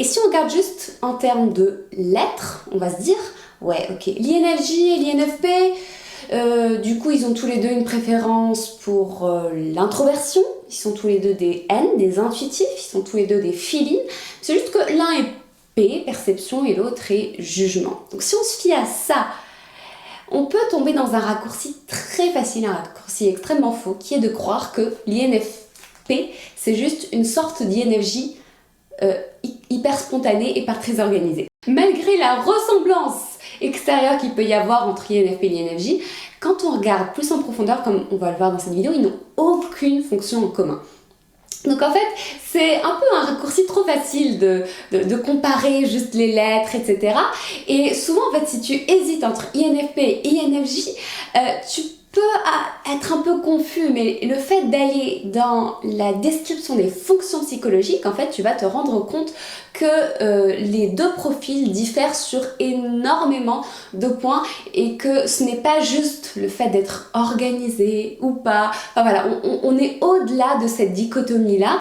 Et si on regarde juste en termes de lettres, on va se dire, ouais, ok, l'INFJ et l'INFP, du coup, ils ont tous les deux une préférence pour l'introversion. Ils sont tous les deux des N, des intuitifs. Ils sont tous les deux des feelings. C'est juste que l'un est P, perception, et l'autre est jugement. Donc si on se fie à ça, on peut tomber dans un raccourci très facile, un raccourci extrêmement faux, qui est de croire que l'INFP, c'est juste une sorte d'INFJ hyper spontanée et pas très organisée. Malgré la ressemblance extérieure qu'il peut y avoir entre INFP et l'INFJ, quand on regarde plus en profondeur, comme on va le voir dans cette vidéo, ils n'ont aucune fonction en commun. Donc en fait, c'est un peu un raccourci trop facile de comparer juste les lettres, etc. Et souvent, en fait, si tu hésites entre INFP et INFJ, tu peux être un peu confus, mais le fait d'aller dans la description des fonctions psychologiques, en fait, tu vas te rendre compte que les deux profils diffèrent sur énormément de points et que ce n'est pas juste le fait d'être organisé ou pas. Enfin voilà, on est au-delà de cette dichotomie-là.